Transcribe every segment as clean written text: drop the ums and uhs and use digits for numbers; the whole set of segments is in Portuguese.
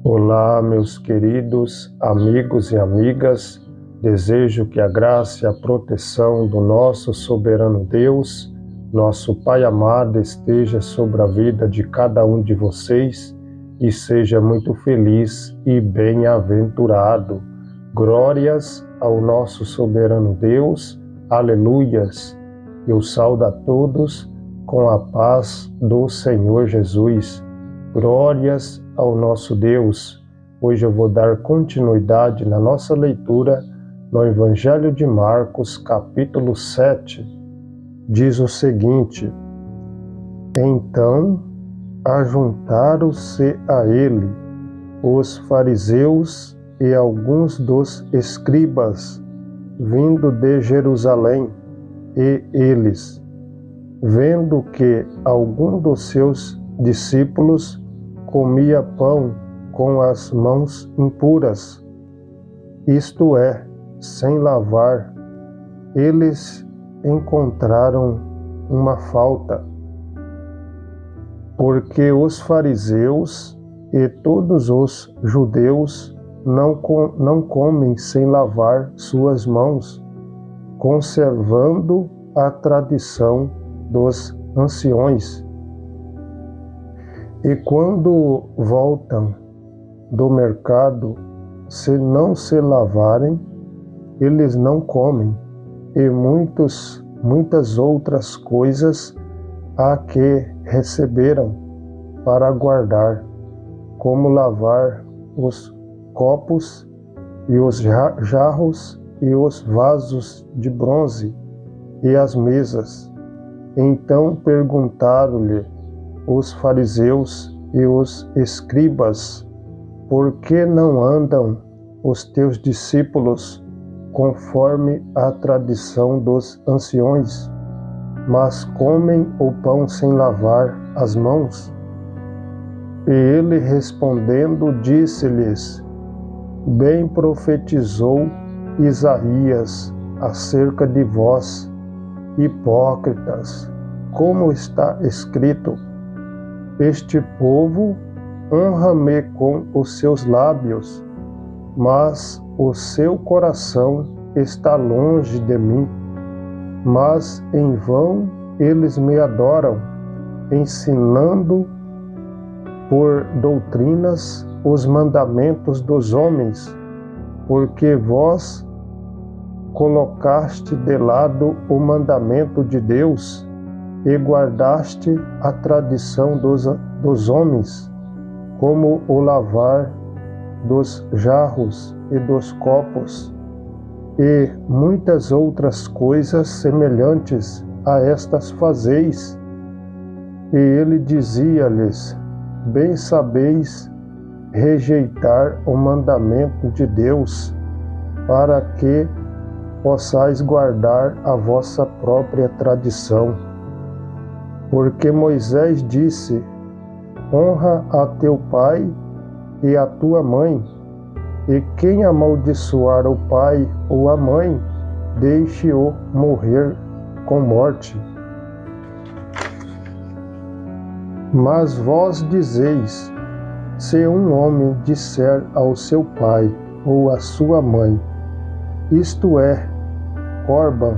Olá, meus queridos amigos e amigas. Desejo que a graça e a proteção do nosso soberano Deus, nosso Pai amado, esteja sobre a vida de cada um de vocês e seja muito feliz e bem-aventurado. Glórias ao nosso soberano Deus. Aleluias. Eu saúdo a todos com a paz do Senhor Jesus. Glórias ao nosso Deus. Hoje eu vou dar continuidade na nossa leitura no Evangelho de Marcos, capítulo 7. Diz o seguinte: Então ajuntaram-se a ele os fariseus e alguns dos escribas, vindo de Jerusalém, e eles, vendo que algum dos seus discípulos comia pão com as mãos impuras, isto é, sem lavar, eles encontraram uma falta, porque os fariseus e todos os judeus não comem sem lavar suas mãos, conservando a tradição dos anciões. E quando voltam do mercado, se não se lavarem, eles não comem, e muitas outras coisas há que receberam para guardar, como lavar os copos e os jarros e os vasos de bronze e as mesas. Então perguntaram-lhe os fariseus e os escribas: por que não andam os teus discípulos conforme a tradição dos anciões, mas comem o pão sem lavar as mãos? E ele respondendo disse-lhes: bem profetizou Isaías acerca de vós, hipócritas, como está escrito: este povo honra-me com os seus lábios, mas o seu coração está longe de mim. Mas em vão eles me adoram, ensinando por doutrinas os mandamentos dos homens, porque vós colocaste de lado o mandamento de Deus e guardaste a tradição dos homens, como o lavar dos jarros e dos copos, e muitas outras coisas semelhantes a estas fazeis. E ele dizia-lhes: bem sabeis rejeitar o mandamento de Deus, para que possais guardar a vossa própria tradição. Porque Moisés disse: honra a teu pai e a tua mãe, e quem amaldiçoar o pai ou a mãe, deixe-o morrer com morte. Mas vós dizeis: se um homem disser ao seu pai ou à sua mãe, isto é, Corban,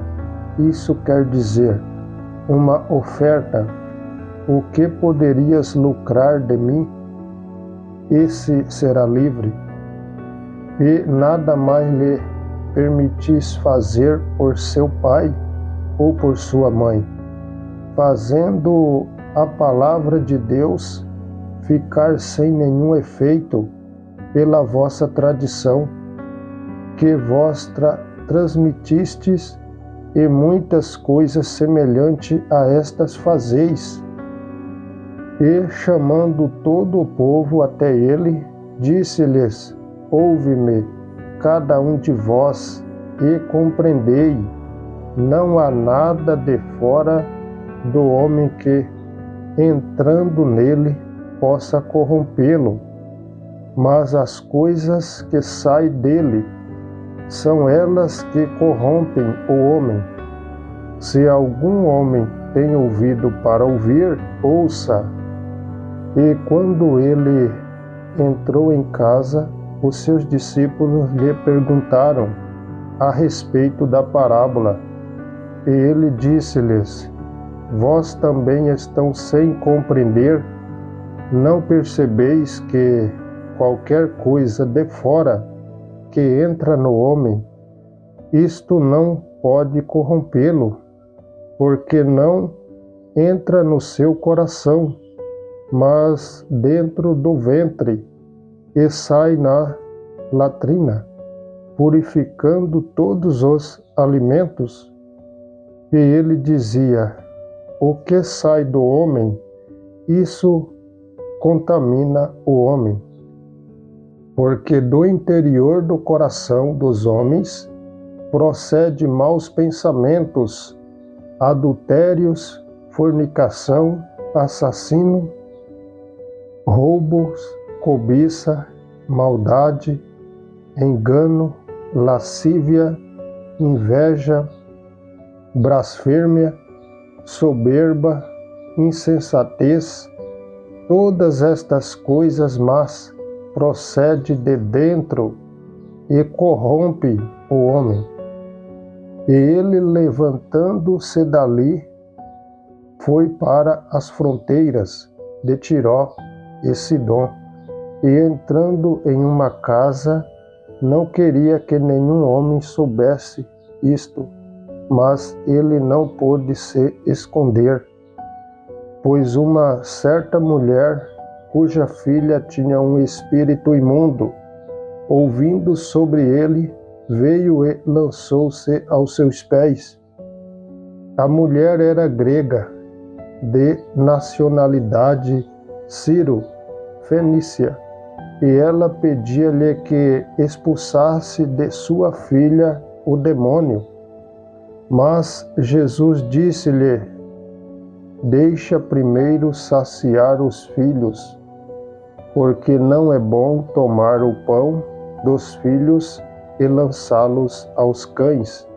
isso quer dizer uma oferta, o que poderias lucrar de mim? Esse será livre. E nada mais lhe permitis fazer por seu pai ou por sua mãe, fazendo a palavra de Deus ficar sem nenhum efeito pela vossa tradição, que vós transmitistes, e muitas coisas semelhantes a estas fazeis. E chamando todo o povo até ele, disse-lhes: ouve-me, cada um de vós, e compreendei, não há nada de fora do homem que, entrando nele, possa corrompê-lo, mas as coisas que saem dele, são elas que corrompem o homem. Se algum homem tem ouvido para ouvir, ouça. E quando ele entrou em casa, os seus discípulos lhe perguntaram a respeito da parábola. E ele disse-lhes: Vós também estão sem compreender? Não percebeis que qualquer coisa de fora que entra no homem, isto não pode corrompê-lo, porque não entra no seu coração, mas dentro do ventre, e sai na latrina, purificando todos os alimentos? E ele dizia: O que sai do homem, isso contamina o homem, porque do interior do coração dos homens procede maus pensamentos, adultérios, fornicação, assassínio, roubos, cobiça, maldade, engano, lascívia, inveja, blasfêmia, soberba, insensatez. Todas estas coisas más procede de dentro e corrompe o homem. E ele, levantando-se dali, foi para as fronteiras de Tiró e Sidom, e entrando em uma casa, não queria que nenhum homem soubesse isto, mas ele não pôde se esconder, pois uma certa mulher, cuja filha tinha um espírito imundo, ouvindo sobre ele, veio e lançou-se aos seus pés. A mulher era grega, de nacionalidade Ciro-fenícia, e ela pedia-lhe que expulsasse de sua filha o demônio. Mas Jesus disse-lhe: Deixa primeiro saciar os filhos, porque não é bom tomar o pão dos filhos e lançá-los aos cães.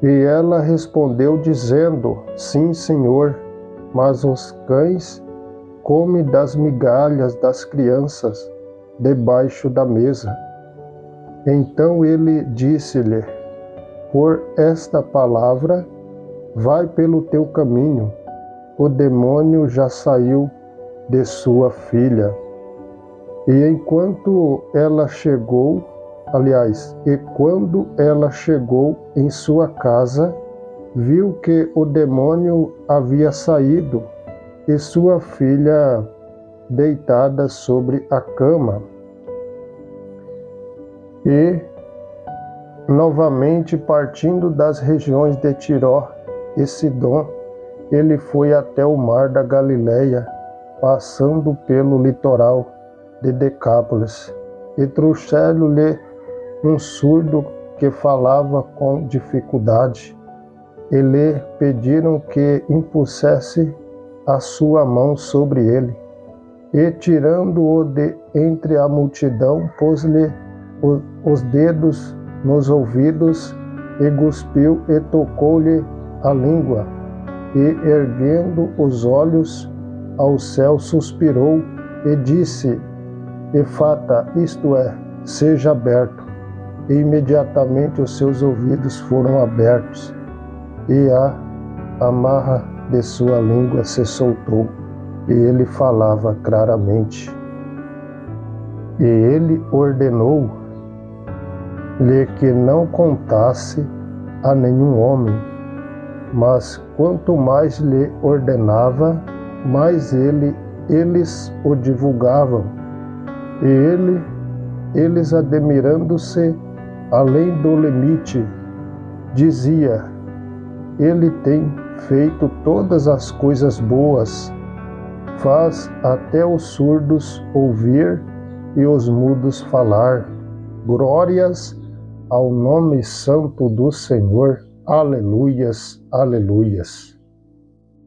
E ela respondeu dizendo: Sim, Senhor, mas os cães comem das migalhas das crianças debaixo da mesa. Então ele disse-lhe: Por esta palavra, vai pelo teu caminho, o demônio já saiu de sua filha. E quando ela chegou em sua casa, viu que o demônio havia saído e sua filha deitada sobre a cama. E, novamente partindo das regiões de Tiró e Sidom, ele foi até o mar da Galileia, passando pelo litoral de Decápolis, e trouxeram-lhe um surdo que falava com dificuldade, e lhe pediram que impusesse a sua mão sobre ele. E, tirando-o de entre a multidão, pôs-lhe os dedos nos ouvidos, e cuspiu e tocou-lhe a língua, e, erguendo os olhos ao céu, suspirou e disse: Efata, isto é, seja aberto. E imediatamente os seus ouvidos foram abertos, e a amarra de sua língua se soltou, e ele falava claramente. E ele ordenou-lhe que não contasse a nenhum homem, mas quanto mais lhe ordenava, mais eles o divulgavam. E eles, admirando-se além do limite, dizia: Ele tem feito todas as coisas boas, faz até os surdos ouvir e os mudos falar. Glórias ao nome santo do Senhor. Aleluias, aleluias.